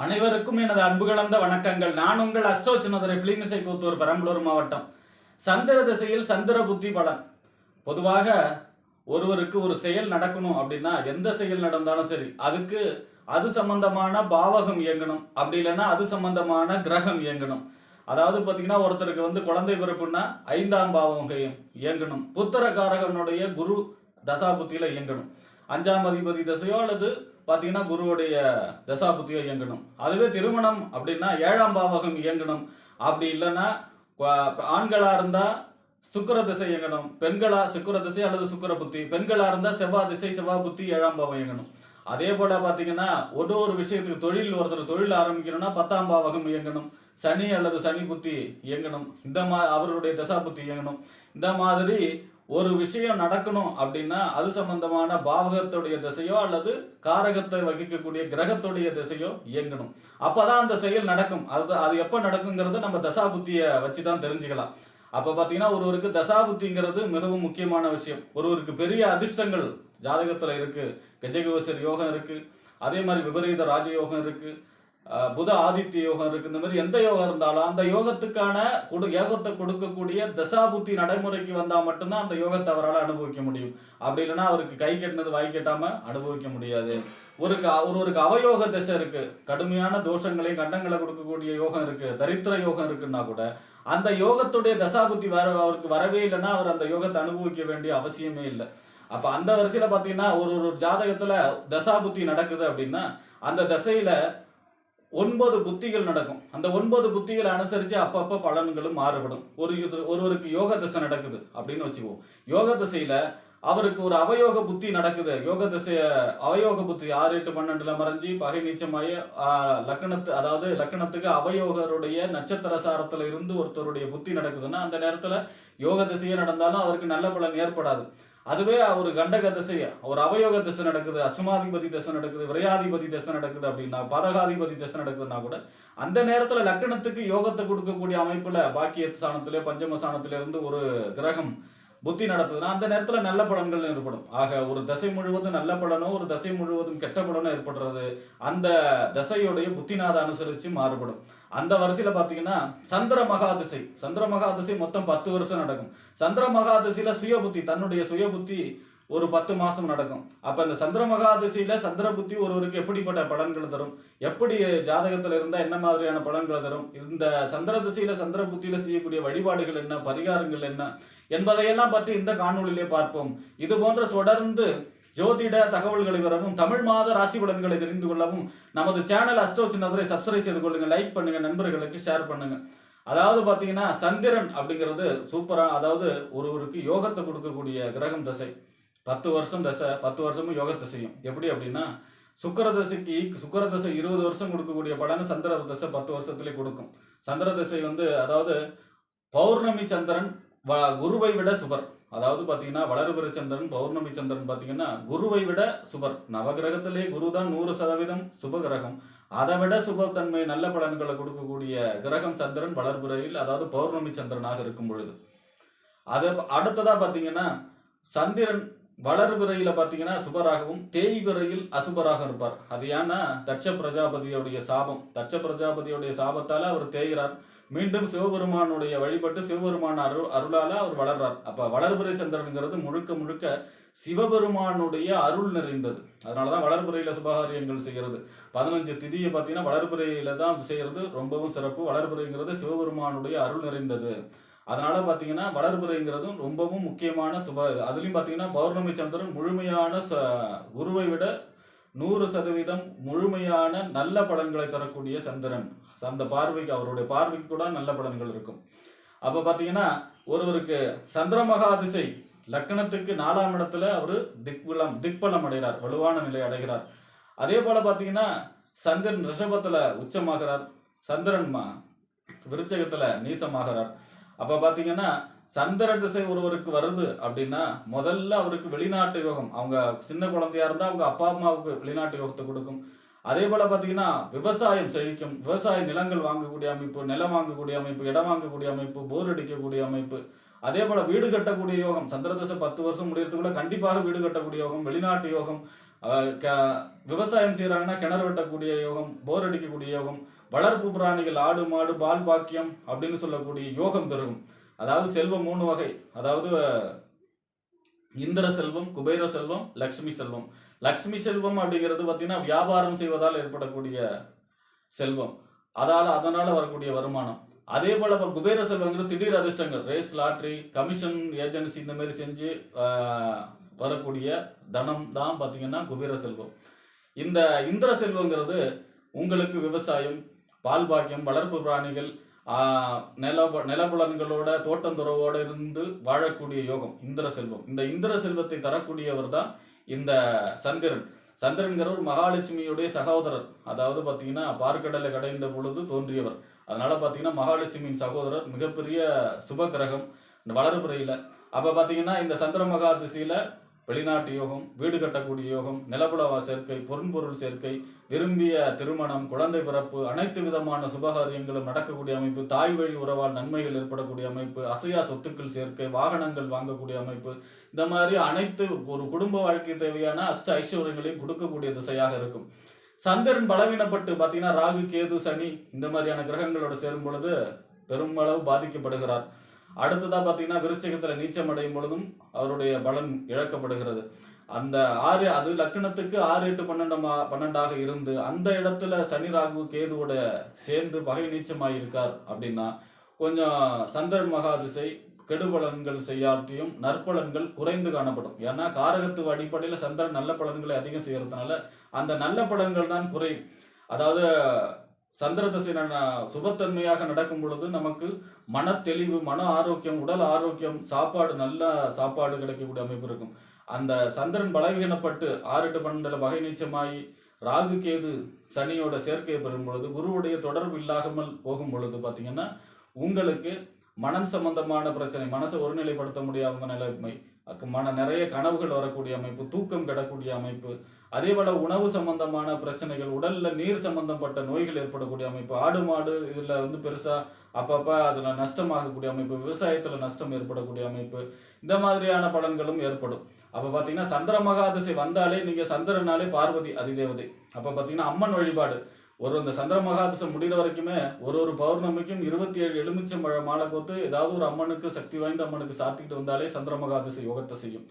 அனைவருக்கும் எனது அன்பு கலந்த வணக்கங்கள். நான் உங்கள் அஸ்ட்ரோ சின்னதுரை பிளிமிசை கூத்தூர் பெரம்பலூர் மாவட்டம். சந்திர திசையில் சந்திர புத்தி பலன். பொதுவாக ஒருவருக்கு ஒரு செயல் நடக்கணும் அப்படின்னா எந்த செயல் நடந்தாலும் சரி அதுக்கு அது சம்பந்தமான பாவகம் இயங்கணும், அப்படி இல்லைன்னா அது சம்பந்தமான கிரகம் இயங்கணும். அதாவது பார்த்தீங்கன்னா ஒருத்தருக்கு குழந்தை பிறப்புன்னா 5ஆம் பாவம் இயங்கணும், புத்திரகாரகனுடைய குரு தசாபுத்தியில இயங்கணும், 5ஆம் அதிபதி தசையோ அல்லது பார்த்தீங்கன்னா குருவுடைய தசாபுத்தியோ இயங்கணும். அதுவே திருமணம் அப்படின்னா 7ஆம் பாவகம் இயங்கணும், அப்படி இல்லைன்னா ஆண்களா இருந்தா சுக்கர திசை இயங்கணும், பெண்களா சுக்கர திசை அல்லது சுக்கர புத்தி, பெண்களா இருந்தா செவ்வாய் திசை செவ்வாய் புத்தி 7ஆம் பாவம் இயங்கணும். அதே போல பாத்தீங்கன்னா ஒரு விஷயத்துக்கு ஒருத்தர் தொழில் ஆரம்பிக்கணும்னா 10ஆம் பாவகம் இயங்கணும், சனி அல்லது சனி புத்தி இயங்கணும், அவருடைய தசா புத்தி இயங்கணும். இந்த மாதிரி ஒரு விஷயம் நடக்கணும் அப்படின்னா அது சம்பந்தமான பாவகத்துடைய திசையோ அல்லது காரகத்தை வகிக்கக்கூடிய கிரகத்துடைய திசையோ இயங்கணும். அப்பதான் அந்த செயல் நடக்கும். அது எப்ப நடக்குங்கிறத நம்ம தசா புத்தியை வச்சுதான் தெரிஞ்சுக்கலாம். அப்ப பாத்தீங்கன்னா ஒருவருக்கு தசாபுத்திங்கிறது மிகவும் முக்கியமான விஷயம். ஒருவருக்கு பெரிய அதிர்ஷ்டங்கள் ஜாதகத்துல இருக்கு, கஜகவசர் யோகம் இருக்கு, அதே மாதிரி விபரீத ராஜயோகம் இருக்கு, புத ஆதித்ய யோகம் இருக்கு. இந்த மாதிரி எந்த யோகம் இருந்தாலும் அந்த யோகத்துக்கான யோகத்தை கொடுக்கக்கூடிய தசாபுத்தி நடைமுறைக்கு வந்தா மட்டும்தான் அந்த யோகத்தை அவரால் அனுபவிக்க முடியும். அப்படி இல்லைன்னா அவருக்கு கை கட்டினது வாய் கட்டாம அனுபவிக்க முடியாது. ஒருவருக்கு அவயோக திசை இருக்கு, கடுமையான தோஷங்களையும் கண்டங்களை கொடுக்கக்கூடிய யோகம் இருக்கு, தரித்திர யோகம் இருக்குன்னா கூட அந்த யோகத்துடைய தசாபுத்தி அவருக்கு வரவே இல்லைன்னா அவர் அந்த யோகத்தை அனுபவிக்க வேண்டிய அவசியமே இல்லை. அப்ப அந்த வரிசையில பாத்தீங்கன்னா ஒரு ஜாதகத்துல தசாபுத்தி நடக்குது அப்படின்னா அந்த தசையில 9 புத்திகள் நடக்கும். அந்த 9 புத்திகளை அனுசரிச்சு அப்பப்ப பலன்களும் மாறுபடும். ஒருவருக்கு யோக திசை நடக்குது அப்படின்னு வச்சுக்குவோம். யோக திசையில அவருக்கு ஒரு அவயோக புத்தி நடக்குது. யோக திசைய அவயோக புத்தி 6, 8, 12 மறைஞ்சி பகை நீச்சமாய லக்கணத்துக்கு அவயோகருடைய நட்சத்திர சாரத்துல இருந்து ஒருத்தருடைய புத்தி நடக்குதுன்னா அந்த நேரத்துல யோக திசையே நடந்தாலும் அவருக்கு நல்ல பலன் ஏற்படாது. அதுவே ஒரு கண்டக திசை, ஒரு அவயோக திசை நடக்குது, அஷ்டமாதிபதி திசை நடக்குது, விரையாதிபதி திசை நடக்குது அப்படின்னா, பாதகாதிபதி திசை நடக்குதுன்னா கூட அந்த நேரத்துல லக்கணத்துக்கு யோகத்தை கொடுக்கக்கூடிய அமைப்புல பாக்கிய ஸ்தானத்திலே பஞ்சம ஸ்தானத்தில இருந்து ஒரு கிரகம் புத்தி நடத்துதுன்னா அந்த நேரத்துல நல்ல பலன்கள் ஏற்படும். ஆக ஒரு தசை முழுவதும் நல்ல பலனோ ஒரு தசை முழுவதும் கெட்ட பலனோ ஏற்படுறது அந்த தசையுடைய புத்திநாத அனுசரிச்சு மாறுபடும். அந்த வரிசையில பாத்தீங்கன்னா சந்திர மகாதிசை மொத்தம் 10 வருஷம் நடக்கும். சந்திர மகாதிசையில தன்னுடைய சுய புத்தி ஒரு 10 மாசம் நடக்கும். அப்ப இந்த சந்திர மகாதிசையில சந்திர புத்தி ஒருவருக்கு எப்படிப்பட்ட பலன்களை தரும், எப்படி ஜாதகத்துல இருந்தா என்ன மாதிரியான பலன்களை தரும், இந்த சந்திர திசையில சந்திர புத்தியில செய்யக்கூடிய வழிபாடுகள் என்ன, பரிகாரங்கள் என்ன என்பதையெல்லாம் பற்றி இந்த காணொலியிலே பார்ப்போம். இது போன்ற தொடர்ந்து ஜோதிட தகவல்களை பெறவும் தமிழ் மாத ராசி பலன்களை தெரிந்து கொள்ளவும் நமது சேனல் அஸ்ட்ரோ சின்னதுரை சப்ஸ்கிரைப் செய்து கொள்ளுங்க, லைக் பண்ணுங்க, நண்பர்களுக்கு ஷேர் பண்ணுங்க. அதாவது பாத்தீங்கன்னா சந்திரன் அப்படிங்கிறது சூப்பரா, அதாவது ஒருவருக்கு யோகத்தை கொடுக்கக்கூடிய கிரகம் தசை. 10 வருஷம் தசை, 10 வருஷமும் யோகத்தை செய்யும். எப்படி அப்படின்னா சுக்கர தசை 20 வருஷம் கொடுக்கக்கூடிய பலனை சந்திர தசை 10 வருஷத்திலே கொடுக்கும். சந்திர தசை அதாவது பௌர்ணமி சந்திரன் குருவை விட சுபர். அதாவது பாத்தீங்கன்னா வளர்பிற சந்திரன் பௌர்ணமி சந்திரன் பாத்தீங்கன்னா குருவை விட சுபர். நவகிரகத்திலே குரு தான் 100% சுப கிரகம். அதை விட சுபத்தன்மை நல்ல பலன்களை கொடுக்கக்கூடிய கிரகம் சந்திரன் வளர்பிறையில், அதாவது பௌர்ணமி சந்திரனாக இருக்கும் பொழுது. அது அடுத்ததா பாத்தீங்கன்னா சந்திரன் வளர்பிறையில பாத்தீங்கன்னா சுபராகவும் தேய்பிறையில் அசுபராக இருப்பார். அது ஏன்னா தட்ச பிரஜாபதியுடைய சாபம். தட்ச பிரஜாபதியுடைய சாபத்தால அவர் தேய்கிறார். மீண்டும் சிவபெருமானுடைய வழிபட்டு சிவபெருமான அருளால அவர் வளர்றார். அப்ப வளர்பிறை சந்திரனுங்கிறது முழுக்க முழுக்க சிவபெருமானுடைய அருள் நிறைந்தது. அதனாலதான் வளர்பிறையில சுபகாரியங்கள் செய்கிறது. 15 திதியை பார்த்தீங்கன்னா வளர்பிறையில தான் செய்யறது ரொம்பவும் சிறப்பு. வளர்பிறைங்கிறது சிவபெருமானுடைய அருள் நிறைந்தது. அதனால பாத்தீங்கன்னா வளர்பிறைங்கிறதும் ரொம்பவும் முக்கியமான அதுலயும் பாத்தீங்கன்னா பௌர்ணமி சந்திரன் முழுமையான குருவை விட 100% முழுமையான நல்ல பலன்களை தரக்கூடிய சந்திரன். அந்த பார்வைக்கு, அவருடைய பார்வைக்கு கூட நல்ல பலன்கள் இருக்கும். அப்ப பாத்தீங்கன்னா ஒருவருக்கு சந்திர மகாதிசை லக்கணத்துக்கு 4ஆம் இடத்துல அவரு திக்பலம் அடைகிறார், வலுவான நிலை அடைகிறார். அதே போல பாத்தீங்கன்னா சந்திரன் ரிஷபத்துல உச்சமாகிறார், சந்திரன் விருச்சகத்துல நீசமாகிறார். அப்ப பாத்தீங்கன்னா சந்திர திசை ஒருவருக்கு வருது அப்படின்னா முதல்ல அவருக்கு வெளிநாட்டு யோகம். அவங்க சின்ன குழந்தையா இருந்தா அவங்க அப்பா அம்மாவுக்கு வெளிநாட்டு யோகத்தை கொடுக்கும். அதே போல பாத்தீங்கன்னா விவசாயம் செழிக்கும், விவசாய நிலங்கள் வாங்கக்கூடிய அமைப்பு, நிலம் வாங்கக்கூடிய அமைப்பு, இடம் வாங்கக்கூடிய அமைப்பு, போர் அடிக்கக்கூடிய அமைப்பு. அதே போல வீடு கட்டக்கூடிய யோகம். சந்திர திசை 10 வருஷம் முடியறதுக்குள்ள கண்டிப்பாக வீடு கட்டக்கூடிய யோகம், வெளிநாட்டு யோகம், விவசாயம் செய்யறாங்கன்னா கிணறு வெட்டக்கூடிய யோகம், போர் அடிக்கக்கூடிய யோகம், வளர்ப்பு பிராணிகள் ஆடு மாடு பால் பாக்கியம் அப்படின்னு சொல்லக்கூடிய யோகம் பெருகும். அதாவது செல்வம் 3 வகை. அதாவது இந்திர செல்வம், குபேர செல்வம், லக்ஷ்மி செல்வம். லக்ஷ்மி செல்வம் அப்படிங்கிறது பார்த்தீங்கன்னா வியாபாரம் செய்வதால் ஏற்படக்கூடிய செல்வம், அதனால வரக்கூடிய வருமானம். அதே போல குபேர செல்வங்கிறது திடீர் அதிர்ஷ்டங்கள், ரேஸ், லாட்ரி, கமிஷன் ஏஜென்சி இந்த மாதிரி செஞ்சு வரக்கூடிய தனம் தான் பார்த்தீங்கன்னா குபேர செல்வம். இந்த இந்திர செல்வங்கிறது உங்களுக்கு விவசாயம், பால் பாக்கியம், வளர்ப்பு பிராணிகள், நிலபுலன்களோட தோட்டந்துறவோட இருந்து வாழக்கூடிய யோகம் இந்திர செல்வம். இந்த இந்திர செல்வத்தை தரக்கூடியவர் தான் இந்த சந்திரன். சந்திரன்கிறவர் மகாலட்சுமியுடைய சகோதரர். அதாவது பார்த்தீங்கன்னா பார்க்கடலை கடைந்த பொழுது தோன்றியவர். அதனால பார்த்தீங்கன்னா மகாலட்சுமியின் சகோதரர், மிகப்பெரிய சுப கிரகம் இந்த வளர்புறையில். அப்போ பார்த்தீங்கன்னா இந்த சந்திர மகா திசையில் வெளிநாட்டு யோகம், வீடு கட்டக்கூடிய யோகம், நிலப்புல சேர்க்கை, பொருள் சேர்க்கை, விரும்பிய திருமணம், குழந்தை பிறப்பு, அனைத்து விதமான சுபகாரியங்களும் நடக்கக்கூடிய அமைப்பு, தாய் வழி உறவால் நன்மைகள் ஏற்படக்கூடிய அமைப்பு, அசையா சொத்துக்கள் சேர்க்கை, வாகனங்கள் வாங்கக்கூடிய அமைப்பு, இந்த மாதிரி அனைத்து ஒரு குடும்ப வாழ்க்கை தேவையான அஷ்ட ஐஸ்வர்யங்களையும் கொடுக்கக்கூடிய திசையாக இருக்கும். சந்திரன் பலவீனப்பட்டு பார்த்தீங்கன்னா ராகு, கேது, சனி இந்த மாதிரியான கிரகங்களோட சேரும் பொழுது பெருமளவு பாதிக்கப்படுகிறார். அடுத்ததா பார்த்தீங்கன்னா விருச்சிகத்தில் நீச்சம் அடையும் பொழுதும் அவருடைய பலன் இழக்கப்படுகிறது. அந்த அது லக்னத்துக்கு 6, 8, 12ஆக இருந்து அந்த இடத்துல சனி, ராகு, கேதுவோட சேர்ந்து பகை நீச்சமாயிருக்கார் அப்படின்னா கொஞ்சம் சந்திரன் மகாதிசை கெடுபலன்கள் செய்யாட்டியும் நற்பலன்கள் குறைந்து காணப்படும். ஏன்னா காரகத்துவ அடிப்படையில் சந்திரன் நல்ல பலன்களை அதிகம் செய்யறதுனால அந்த நல்ல பலன்கள் தான் குறையும். அதாவது சந்திர தசை சுபத்தன்மையாக நடக்கும் பொழுது நமக்கு மன தெளிவு, மன ஆரோக்கியம், உடல் ஆரோக்கியம், சாப்பாடு, நல்ல சாப்பாடு கிடைக்கக்கூடிய அமைப்பு இருக்கும். அந்த சந்திரன் பலவீனப்பட்டு 6, 8, 12 வகை நீச்சமாகி ராகு, கேது, சனியோட சேர்க்கையை பெறும் பொழுது, குருவுடைய தொடர்பு இல்லாமல் போகும் பொழுது பார்த்தீங்கன்னா உங்களுக்கு மனம் சம்பந்தமான பிரச்சனை, மனசை ஒருநிலைப்படுத்த முடியாத நிலைமை, நிறைய கனவுகள் வரக்கூடிய அமைப்பு, தூக்கம் கெடக்கூடிய அமைப்பு, அதே போல உணவு சம்பந்தமான பிரச்சனைகள், உடல்ல நீர் சம்பந்தப்பட்ட நோய்கள் ஏற்படக்கூடிய அமைப்பு, ஆடு மாடு இதுல பெருசா அப்பப்ப அதுல நஷ்டமாகக்கூடிய அமைப்பு, விவசாயத்துல நஷ்டம் ஏற்படக்கூடிய அமைப்பு, இந்த மாதிரியான பலன்களும் ஏற்படும். அப்ப பாத்தீங்கன்னா சந்திர மகாதிசை வந்தாலே நீங்க சந்திரனாலே பார்வதி அதிதேவதை. அப்ப பாத்தீங்கன்னா அம்மன் வழிபாடு இந்த சந்திர மகாதிசை முடிகிற வரைக்குமே ஒரு பௌர்ணமிக்கும் 27 எலுமிச்சம்பழ மாலை கோத்து ஏதாவது ஒரு அம்மனுக்கு, சக்தி வாய்ந்த அம்மனுக்கு சாத்திக்கிட்டு வந்தாலே சந்திர மகாதிசை யோகத்தை செய்யும்.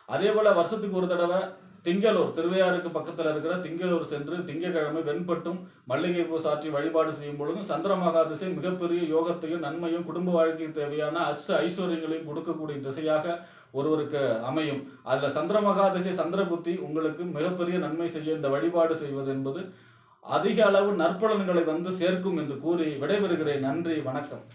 அதே போல வருஷத்துக்கு ஒரு தடவை திங்களூர், திருவையாறுக்கு பக்கத்தில் இருக்கிற திங்களூர் சென்று திங்கக்கிழமை வெண்பட்டும் மல்லிகை பூ சாற்றி வழிபாடு செய்யும் பொழுதும் சந்திர மகாதிசை மிகப்பெரிய யோகத்தையும் நன்மையும் குடும்ப வாழ்க்கைக்கு தேவையான ஐஸ்வர்யங்களையும் கொடுக்கக்கூடிய திசையாக ஒருவருக்கு அமையும். அதுல சந்திர மகாதிசை சந்திர புத்தி உங்களுக்கு மிகப்பெரிய நன்மை செய்ய இந்த வழிபாடு செய்வது என்பது அதிக அளவு நற்பலன்களை சேர்க்கும் என்று கூறி விடைபெறுகிறேன். நன்றி, வணக்கம்.